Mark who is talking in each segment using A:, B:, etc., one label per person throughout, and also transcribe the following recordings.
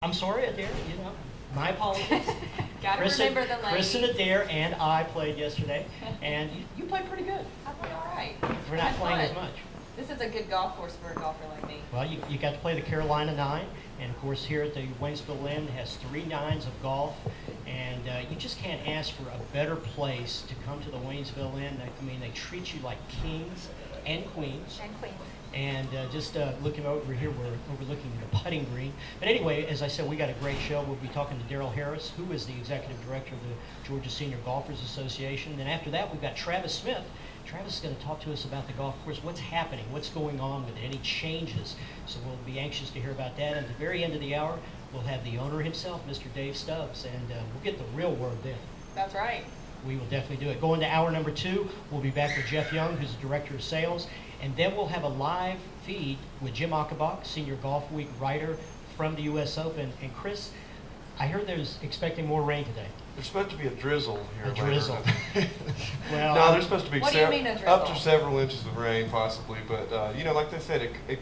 A: I'm sorry, Adair, my apologies.
B: Gotta remember the ladies.
A: Chris and Adair and I played yesterday, and you played pretty good.
B: I played all right.
A: We're not playing as much.
B: This is a good golf course for a golfer like me.
A: Well, you got to play the Carolina 9, and of course here at the Waynesville Inn has 3 nines of golf, and you just can't ask for a better place to come to the Waynesville Inn. I mean, they treat you like kings and queens. And just looking over here, we're overlooking the putting green. But anyway, as I said, we got a great show. We'll be talking to Daryl Harris, who is the executive director of the Georgia Senior Golfers Association. Then after that, we've got Travis Smith. Travis is going to talk to us about the golf course, what's happening, what's going on with it, any changes. So we'll be anxious to hear about that. And at the very end of the hour, we'll have the owner himself, Mr. Dave Stubbs, and we'll get the real word then.
B: That's right.
A: We will definitely do it. Going to hour number 2, we'll be back with Jeff Young, who's the director of sales. And then we'll have a live feed with Jim Achenbach, Senior Golf Week writer from the U.S. Open. And Chris, I heard there's expecting more rain today.
C: There's supposed to be a drizzle here.
A: A drizzle.
C: Well, no, there's supposed to be
B: what do you mean a drizzle?
C: up to several inches of rain possibly. But, like they said, it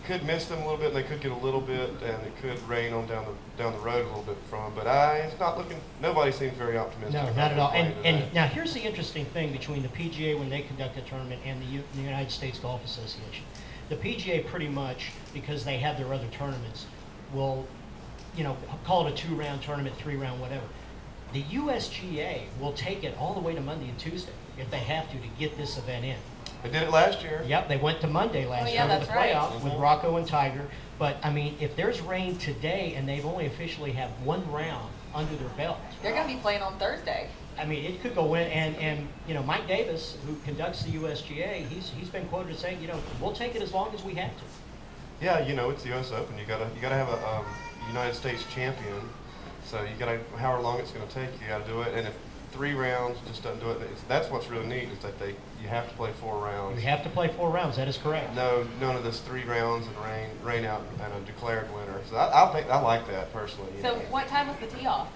C: could miss them a little bit, and they could get a little bit, and it could rain on down the road a little bit from them. But it's not looking. Nobody seems very optimistic.
A: No, not at all. And now here's the interesting thing between the PGA when they conduct a tournament and the United States Golf Association. The PGA pretty much, because they have their other tournaments, will, call it a 2-round tournament, 3-round, whatever. The USGA will take it all the way to Monday and Tuesday if they have to get this event in.
C: They did it last year.
A: Yep, they went to Monday last year with the playoff with Rocco and Tiger. But, I mean, if there's rain today and they've only officially have 1 round under their belt.
B: They're going to be playing on Thursday.
A: I mean, it could go in. And Mike Davis, who conducts the USGA, he's been quoted as saying, we'll take it as long as we have to.
C: Yeah, it's the U.S. Open. You gotta have a United States champion. So you gotta, however long it's going to take, you gotta do it. And if 3 rounds just doesn't do it, that's what's really neat is that you have to play 4 rounds.
A: You have to play 4 rounds. That is correct.
C: No, none of this 3 rounds and rain out and a declared winner. So I like that personally.
B: So what time was the tee off?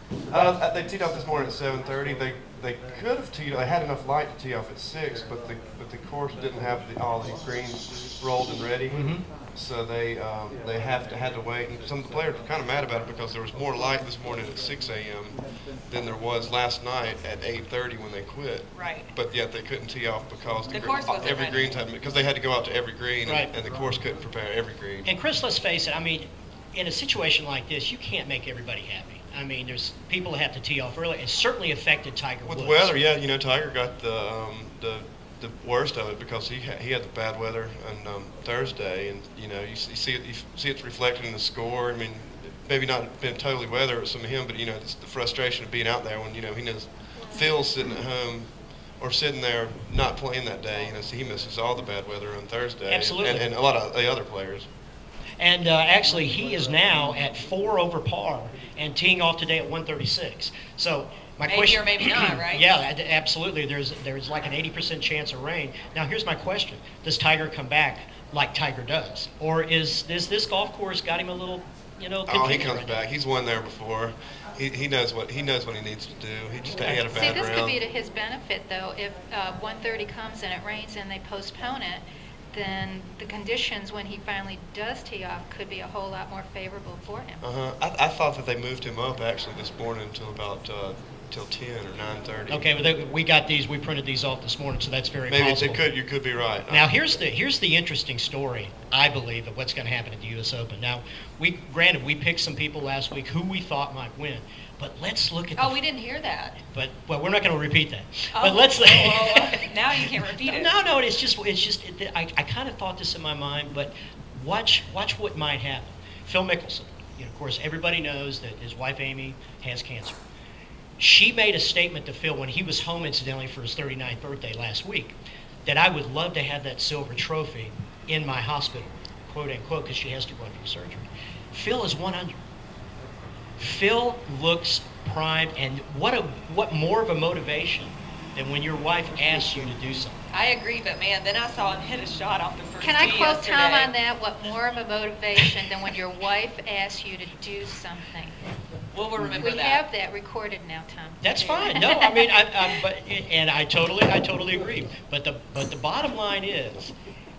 C: They teed off this morning at 7:30. They could have teed. They had enough light to tee off at 6, but the course didn't have all the greens rolled and ready.
A: Mm-hmm.
C: So they had to wait. And some of the players were kind of mad about it because there was more light this morning at 6 a.m. than there was last night at 8:30 when they quit.
B: Right.
C: But yet they couldn't tee off because
B: the course wasn't
C: every
B: ready.
C: greens had because they had to go out to every green,
A: right.
C: and the course couldn't prepare every green.
A: And Chris, let's face it. I mean, in a situation like this, you can't make everybody happy. I mean, there's people that have to tee off early. It certainly affected Tiger Woods.
C: With weather, yeah, Tiger got the worst of it because he had the bad weather on Thursday, and you see it's reflected in the score. I mean, maybe not been totally weather with some of him, but it's the frustration of being out there when he knows Phil's sitting at home or sitting there not playing that day. So he misses all the bad weather on Thursday.
A: Absolutely,
C: and a lot of the other players.
A: And actually, he is now at 4 over par and teeing off today at 136. So my question,
B: maybe or maybe not, right?
A: Yeah, absolutely. There's like an 80% chance of rain. Now, here's my question: does Tiger come back like Tiger does, or is this golf course got him a little,
C: Oh, he comes back. He's won there before. He knows what he needs to do. He had a bad round.
D: See, this could be to his benefit, though. If 130 comes and it rains and they postpone it, then the conditions when he finally does tee off could be a whole lot more favorable for him.
C: I thought that they moved him up actually this morning until about till 10 or 9:30.
A: Okay, well, we got these. We printed these off this morning, so that's very possible.
C: You could be right.
A: Now here's the interesting story, I believe, of what's going to happen at the U.S. Open. Now, we picked some people last week who we thought might win, but let's look at.
B: We didn't hear that.
A: But we're not going to repeat that.
B: Oh,
A: but let's.
B: Now you can't repeat it.
A: No. It's just. I kind of thought this in my mind, but watch what might happen. Phil Mickelson. Of course, everybody knows that his wife Amy has cancer. She made a statement to Phil when he was home, incidentally, for his 39th birthday last week, that I would love to have that silver trophy in my hospital, quote unquote, because she has to go under surgery. Phil is 100. Phil looks primed, and what more of a motivation than when your wife asks you to do something.
B: I agree, but man, then I saw him hit a shot off the first
D: Can I
B: tee
D: quote
B: yesterday.
D: Tom on that? What more of a motivation than when your wife asks you to do something?
B: Well, we'll remember
D: We
B: that.
D: have that recorded now, Tom.
A: That's fine. No, I mean, I totally agree. But the bottom line is,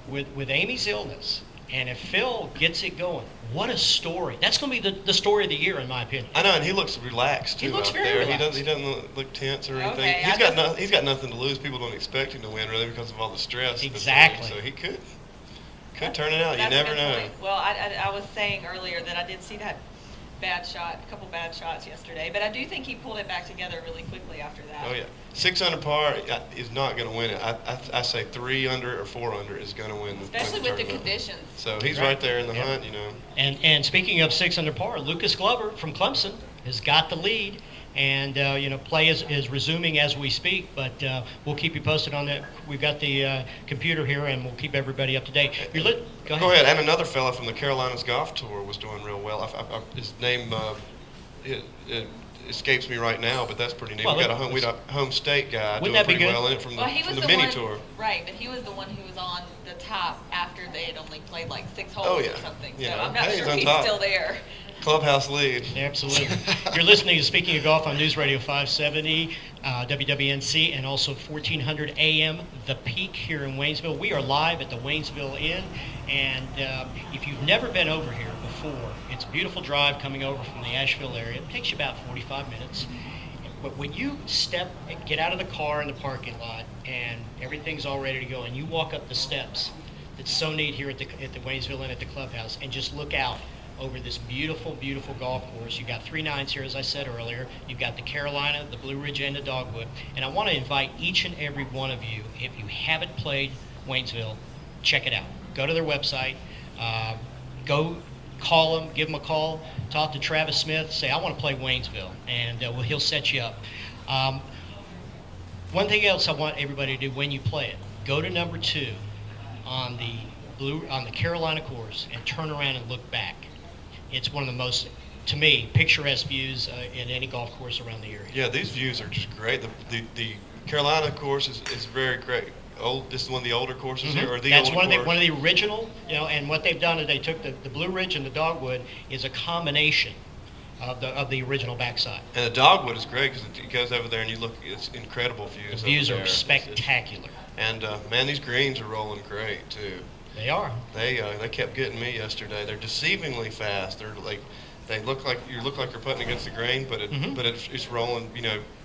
A: with Amy's illness, And if Phil gets it going, what a story. That's going to be the story of the year, in my opinion.
C: I know, and he looks relaxed, too,
A: He looks
C: out
A: very
C: there.
A: relaxed.
C: He doesn't look tense or anything.
B: Okay,
C: He's got nothing to lose. People don't expect him to win, really, because of all the stress.
A: Exactly.
C: So he could turn it out. You
B: That's a
C: never
B: good
C: know.
B: point. Well, I was saying earlier that I did see that a couple bad shots yesterday, but I do think he pulled it back together really quickly after that.
C: Oh, yeah. 6 under par is not going to win it. I say 3 under or 4 under is going to win
B: Especially
C: the
B: with the
C: tournament.
B: conditions.
C: So he's
A: Right.
C: right there in the
A: Yeah.
C: hunt, you know.
A: And speaking of 6 under par, Lucas Glover from Clemson has got the lead. And, play is resuming as we speak, but we'll keep you posted on that. We've got the computer here, and we'll keep everybody up to date. Go ahead.
C: And another fella from the Carolinas Golf Tour was doing real well. His name it escapes me right now, but that's pretty neat.
A: Well,
C: we got a home state guy
A: Wouldn't
C: doing
A: that be
C: pretty
A: good?
C: well in it from
B: Well, he was
C: the
B: the
C: mini
B: one,
C: tour.
B: right? But he was the one who was on the top after they had only played like 6 holes
C: Oh, yeah.
B: or something. So
C: Yeah.
B: I'm not
C: Hey,
B: sure
C: he's on
B: he's
C: top.
B: still there.
C: Clubhouse lead.
A: Absolutely. You're listening to Speaking of Golf on News Radio 570, WWNC, and also 1400 AM, The Peak here in Waynesville. We are live at the Waynesville Inn, and if you've never been over here before, it's a beautiful drive coming over from the Asheville area. It takes you about 45 minutes. But when you get out of the car in the parking lot, and everything's all ready to go, and you walk up the steps, it's so neat here at the Waynesville Inn at the clubhouse, and just look out over this beautiful, beautiful golf course. You've got 3 nines here, as I said earlier. You've got the Carolina, the Blue Ridge, and the Dogwood. And I want to invite each and every one of you, if you haven't played Waynesville, check it out. Go to their website. Go call them, give them a call, talk to Travis Smith, say, I want to play Waynesville, and he'll set you up. One thing else I want everybody to do when you play it, go to number 2 on the Carolina course and turn around and look back. It's one of the most, to me, picturesque views in any golf course around the area.
C: Yeah, these views are just great. The Carolina course is very great. This is one of the older courses here, or the
A: That's
C: older course.
A: one of the original, and what they've done is they took the Blue Ridge and the Dogwood is a combination of the original backside.
C: And the Dogwood is great because it goes over there and you look, it's incredible views.
A: The views
C: over
A: are
C: there.
A: spectacular.
C: And man, these greens are rolling great too.
A: They are.
C: They kept getting me yesterday. They're deceivingly fast. They're like, they look like you're putting against the grain, but it's rolling.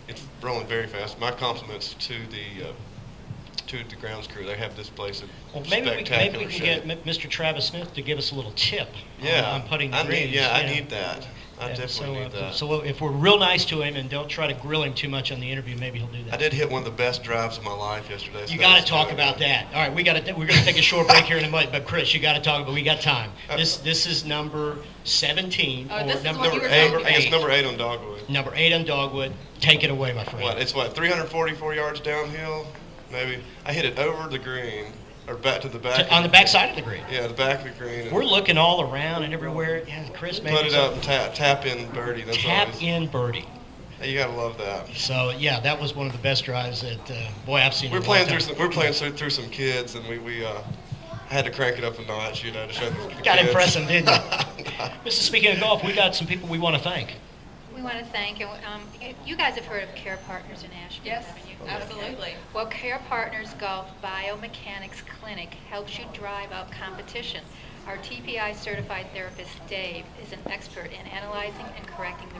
C: It's rolling very fast. My compliments to the grounds crew. They have this place in
A: Maybe we
C: spectacular
A: can
C: shape.
A: get Mr. Travis Smith to give us a little tip
C: Yeah,
A: on putting the
C: I
A: greens.
C: need. Yeah, I need that. I
A: And
C: definitely need that.
A: So if we're real nice to him and don't try to grill him too much on the interview, maybe he'll do that.
C: I did hit one of the best drives of my life yesterday.
A: You got to talk about that. All right, we're going to take a short break here in a minute, but Chris, you got to talk. But we got time. This is number 17
B: Oh, this is
A: number
B: what you were
C: Number 8.
B: talking
C: I think it's
B: about.
C: number 8 on Dogwood.
A: Number 8 on Dogwood. Take it away, my friend.
C: It's 344 yards downhill, maybe. I hit it over the green, or back to the back.
A: On the back side of the green.
C: Yeah, the back of the green. and
A: We're looking all around and everywhere. Yeah, Chris, maybe
C: Put it up and tap in birdie. That's
A: tap
C: always,
A: in birdie.
C: You gotta love that.
A: So yeah, that was one of the best drives that I've seen.
C: We're
A: in a long
C: playing
A: time.
C: through some kids, and we had to crank it up a notch, to show the
A: Got
C: kids.
A: impressive, didn't you? Mrs. Speaking of golf, we got some people we want to thank.
D: We want to thank, you guys have heard of Care Partners in Asheville,
B: Yes,
D: haven't you?
B: absolutely.
D: Well, Care Partners Golf Biomechanics Clinic helps you drive out competition. Our TPI certified therapist, Dave, is an expert in analyzing and correcting the